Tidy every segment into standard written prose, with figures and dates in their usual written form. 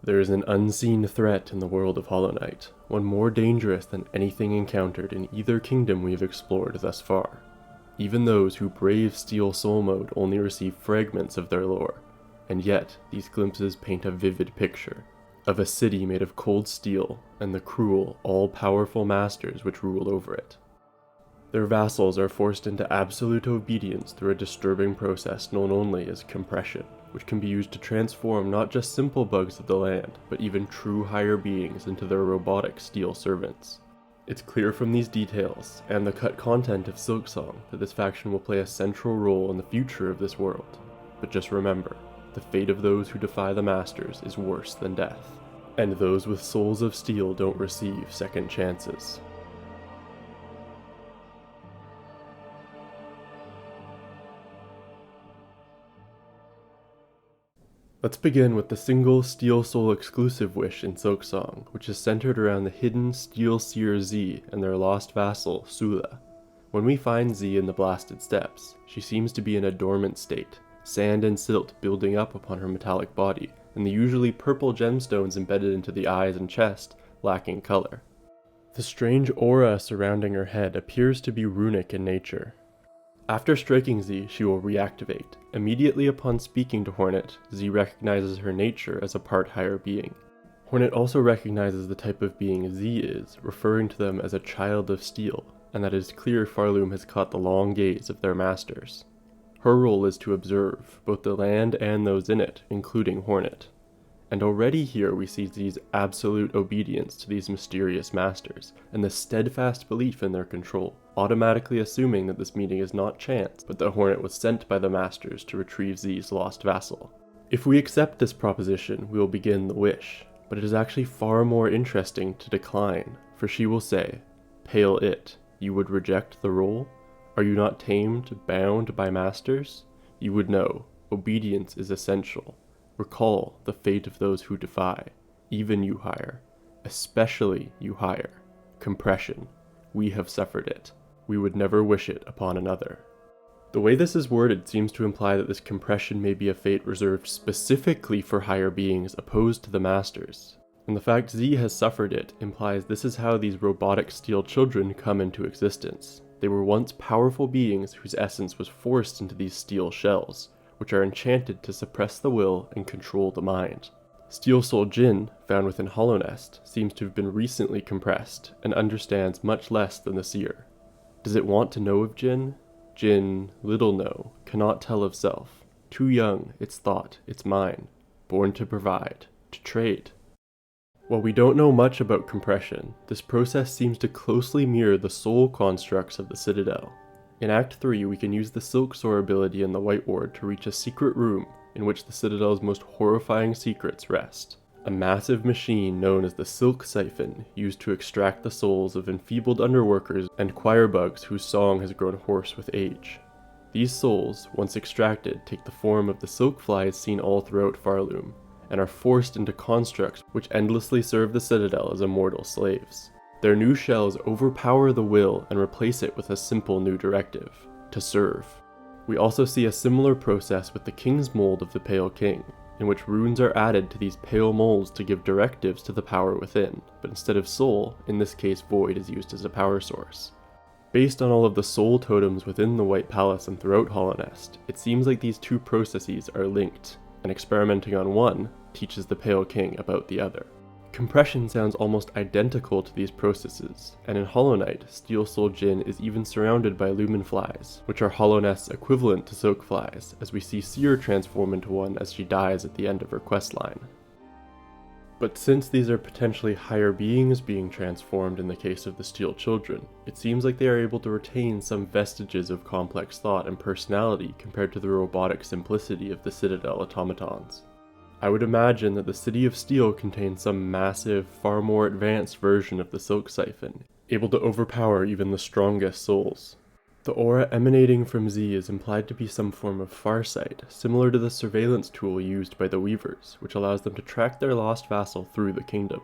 There is an unseen threat in the world of Hollow Knight, one more dangerous than anything encountered in either kingdom we have explored thus far. Even those who brave Steel Soul Mode only receive fragments of their lore, and yet these glimpses paint a vivid picture of a city made of cold steel and the cruel, all-powerful masters which rule over it. Their vassals are forced into absolute obedience through a disturbing process known only as compression, which can be used to transform not just simple bugs of the land, but even true higher beings into their robotic steel servants. It's clear from these details, and the cut content of Silksong, that this faction will play a central role in the future of this world. But just remember, the fate of those who defy the Masters is worse than death, and those with souls of steel don't receive second chances. Let's begin with the single Steel Soul exclusive wish in Silksong, which is centered around the hidden Steel Seer Z and their lost vassal, Sula. When we find Z in the Blasted Steppes, she seems to be in a dormant state, sand and silt building up upon her metallic body, and the usually purple gemstones embedded into the eyes and chest lacking color. The strange aura surrounding her head appears to be runic in nature. After striking Z, she will reactivate. Immediately upon speaking to Hornet, Z recognizes her nature as a part higher being. Hornet also recognizes the type of being Z is, referring to them as a child of steel, and that it is clear Farloom has caught the long gaze of their masters. Her role is to observe, both the land and those in it, including Hornet. And already here we see Z's absolute obedience to these mysterious masters, and the steadfast belief in their control, automatically assuming that this meeting is not chance, but that Hornet was sent by the masters to retrieve Z's lost vassal. If we accept this proposition, we will begin the wish, but it is actually far more interesting to decline, for she will say, "Pale it, you would reject the role? Are you not tamed, bound by masters? You would know, obedience is essential. Recall the fate of those who defy, even you higher, especially you higher. Compression, we have suffered it. We would never wish it upon another." The way this is worded seems to imply that this compression may be a fate reserved specifically for higher beings opposed to the masters. And the fact Z has suffered it implies this is how these robotic steel children come into existence. They were once powerful beings whose essence was forced into these steel shells, which are enchanted to suppress the will and control the mind. Steel Soul Jin, found within Hollow Nest, seems to have been recently compressed, and understands much less than the Seer. Does it want to know of Jin? Jin, little know, cannot tell of self. Too young, its thought, its mine. Born to provide, to trade. While we don't know much about compression, this process seems to closely mirror the soul constructs of the Citadel. In Act 3, we can use the Silksong ability in the White Ward to reach a secret room in which the Citadel's most horrifying secrets rest. A massive machine known as the Silk Siphon, used to extract the souls of enfeebled underworkers and choir bugs whose song has grown hoarse with age. These souls, once extracted, take the form of the silk flies seen all throughout Farloom, and are forced into constructs which endlessly serve the Citadel as immortal slaves. Their new shells overpower the will and replace it with a simple new directive: to serve. We also see a similar process with the King's Mold of the Pale King, in which runes are added to these pale molds to give directives to the power within, but instead of soul, in this case void is used as a power source. Based on all of the soul totems within the White Palace and throughout Hollow Nest, it seems like these two processes are linked, and experimenting on one teaches the Pale King about the other. Compression sounds almost identical to these processes, and in Hollow Knight, Steel Soul Jin is even surrounded by lumen flies, which are Hollow Nest's equivalent to silk flies, as we see Seer transform into one as she dies at the end of her questline. But since these are potentially higher beings being transformed in the case of the Steel Children, it seems like they are able to retain some vestiges of complex thought and personality compared to the robotic simplicity of the Citadel automatons. I would imagine that the City of Steel contains some massive, far more advanced version of the Silk Siphon, able to overpower even the strongest souls. The aura emanating from Z is implied to be some form of farsight, similar to the surveillance tool used by the Weavers, which allows them to track their lost vassal through the kingdom.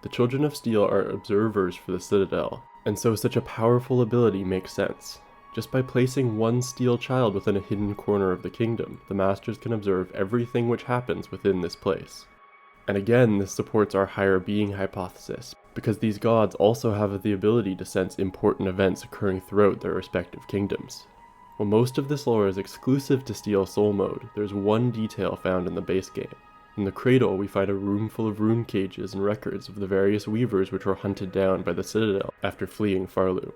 The Children of Steel are observers for the Citadel, and so such a powerful ability makes sense. Just by placing one steel child within a hidden corner of the kingdom, the Masters can observe everything which happens within this place. And again, this supports our higher being hypothesis, because these gods also have the ability to sense important events occurring throughout their respective kingdoms. While most of this lore is exclusive to Steel Soul mode, there's one detail found in the base game. In the cradle, we find a room full of rune cages and records of the various weavers which were hunted down by the Citadel after fleeing Farloom.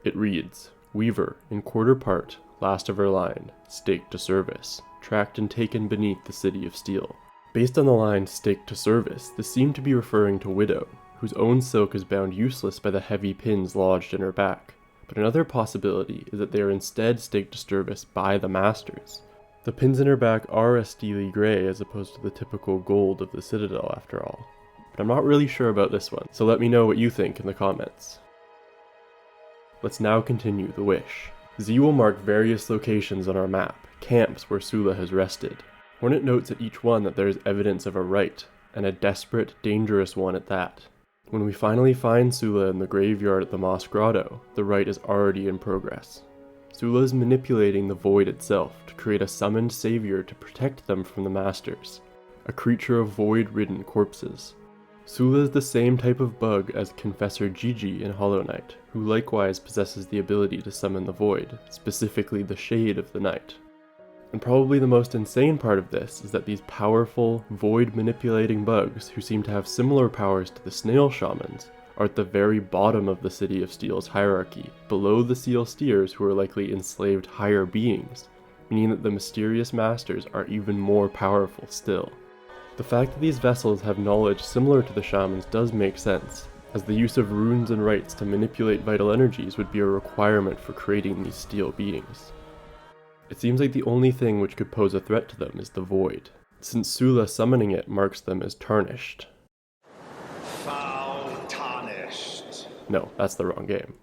It reads, "Weaver, in quarter part, last of her line, staked to service, tracked and taken beneath the city of steel." Based on the line "staked to service," this seemed to be referring to Widow, whose own silk is bound useless by the heavy pins lodged in her back. But another possibility is that they are instead staked to service by the Masters. The pins in her back are a steely grey as opposed to the typical gold of the Citadel after all. But I'm not really sure about this one, so let me know what you think in the comments. Let's now continue the wish. Z will mark various locations on our map, camps where Sula has rested. Hornet notes at each one that there is evidence of a Rite, and a desperate, dangerous one at that. When we finally find Sula in the graveyard at the Moss Grotto, the Rite is already in progress. Sula is manipulating the void itself to create a summoned savior to protect them from the Masters, a creature of void-ridden corpses. Sula is the same type of bug as Confessor Gigi in Hollow Knight, who likewise possesses the ability to summon the void, specifically the Shade of the Night. And probably the most insane part of this is that these powerful, void-manipulating bugs, who seem to have similar powers to the Snail Shamans, are at the very bottom of the City of Steel's hierarchy, below the Seal Steers who are likely enslaved higher beings, meaning that the mysterious Masters are even more powerful still. The fact that these vessels have knowledge similar to the Shamans does make sense, as the use of runes and rites to manipulate vital energies would be a requirement for creating these steel beings. It seems like the only thing which could pose a threat to them is the void, since Sula summoning it marks them as tarnished. Foul tarnished. No, that's the wrong game.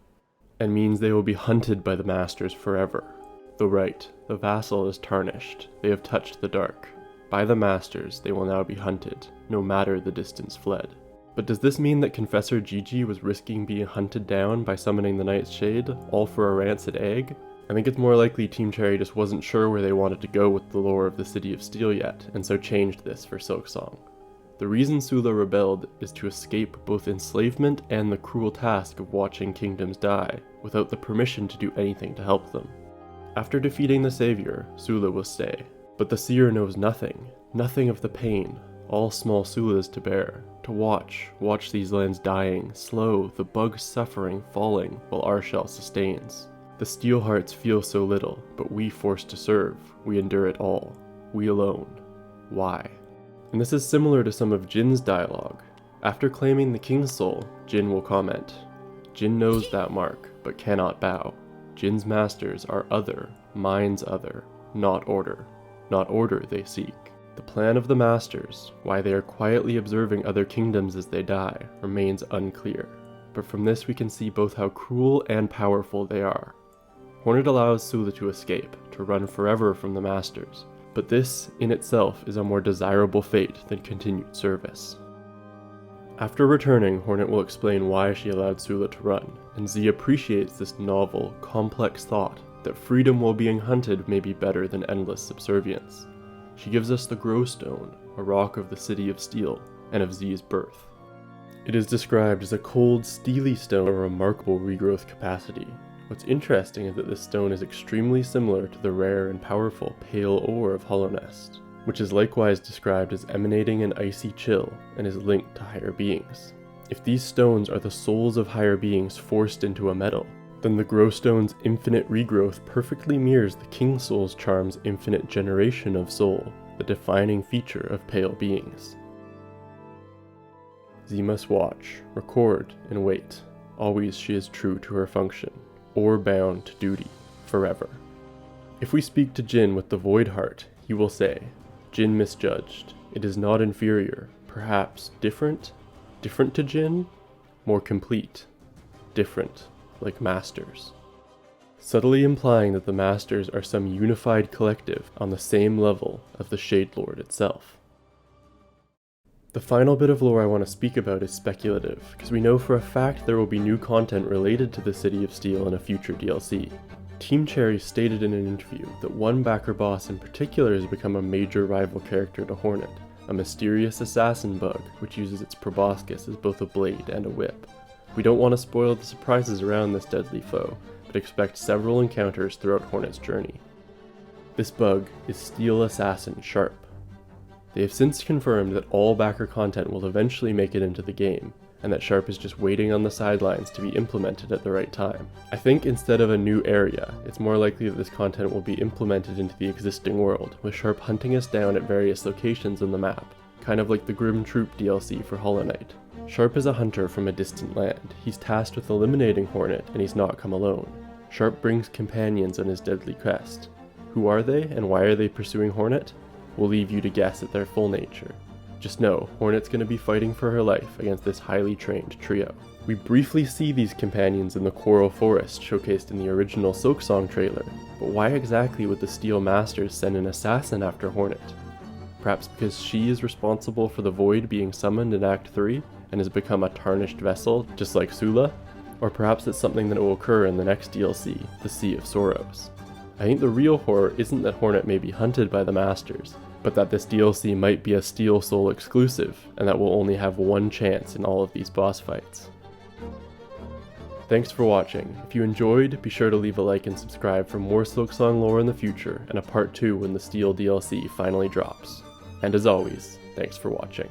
And means they will be hunted by the Masters forever. The Rite, the vassal, is tarnished. They have touched the dark. By the Masters, they will now be hunted, no matter the distance fled. But does this mean that Confessor Gigi was risking being hunted down by summoning the Night's Shade, all for a rancid egg? I think it's more likely Team Cherry just wasn't sure where they wanted to go with the lore of the City of Steel yet, and so changed this for Silksong. The reason Sula rebelled is to escape both enslavement and the cruel task of watching kingdoms die, without the permission to do anything to help them. After defeating the Savior, Sula will stay. But the Seer knows nothing of the pain, all small Sulas to bear, to watch these lands dying, slow, the bugs suffering, falling, while our shell sustains. The steel hearts feel so little, but we forced to serve, we endure it all, we alone. Why? And this is similar to some of Jin's dialogue. After claiming the King's Soul, Jin will comment, "Jin knows that mark, but cannot bow. Jin's masters are other, minds other, not order. Not order they seek." The plan of the Masters, why they are quietly observing other kingdoms as they die, remains unclear. But from this we can see both how cruel and powerful they are. Hornet allows Sula to escape, to run forever from the Masters, but this, in itself, is a more desirable fate than continued service. After returning, Hornet will explain why she allowed Sula to run, and Z appreciates this novel, complex thought that freedom while being hunted may be better than endless subservience. She gives us the Grow Stone, a rock of the City of Steel, and of Z's birth. It is described as a cold, steely stone of remarkable regrowth capacity. What's interesting is that this stone is extremely similar to the rare and powerful Pale Ore of Hollownest, which is likewise described as emanating an icy chill and is linked to higher beings. If these stones are the souls of higher beings forced into a metal, then the Growstone's infinite regrowth perfectly mirrors the King Soul's charm's infinite generation of soul, the defining feature of pale beings. Z must watch, record, and wait. Always she is true to her function, or bound to duty, forever. If we speak to Jin with the Void Heart, he will say, "Jin misjudged. It is not inferior, perhaps different? Different to Jin? More complete. Different. Like Masters." Subtly implying that the Masters are some unified collective on the same level of the Shade Lord itself. The final bit of lore I want to speak about is speculative, because we know for a fact there will be new content related to the City of Steel in a future DLC. Team Cherry stated in an interview that one backer boss in particular has become a major rival character to Hornet, a mysterious assassin bug which uses its proboscis as both a blade and a whip. We don't want to spoil the surprises around this deadly foe, but expect several encounters throughout Hornet's journey. This bug is Steel Assassin Sharp. They have since confirmed that all backer content will eventually make it into the game, and that Sharp is just waiting on the sidelines to be implemented at the right time. I think instead of a new area, it's more likely that this content will be implemented into the existing world, with Sharp hunting us down at various locations on the map, kind of like the Grim Troop DLC for Hollow Knight. Sharp is a hunter from a distant land. He's tasked with eliminating Hornet, and he's not come alone. Sharp brings companions on his deadly quest. Who are they, and why are they pursuing Hornet? We'll leave you to guess at their full nature. Just know, Hornet's going to be fighting for her life against this highly trained trio. We briefly see these companions in the Coral Forest showcased in the original Silksong trailer, but why exactly would the Steel Masters send an assassin after Hornet? Perhaps because she is responsible for the Void being summoned in Act 3 and has become a tarnished vessel, just like Sula? Or perhaps it's something that will occur in the next DLC, the Sea of Sorrows. I think the real horror isn't that Hornet may be hunted by the Masters, but that this DLC might be a Steel Soul exclusive, and that we'll only have one chance in all of these boss fights. Thanks for watching. If you enjoyed, be sure to leave a like and subscribe for more Silksong lore in the future, and a part 2 when the Steel DLC finally drops. And as always, thanks for watching.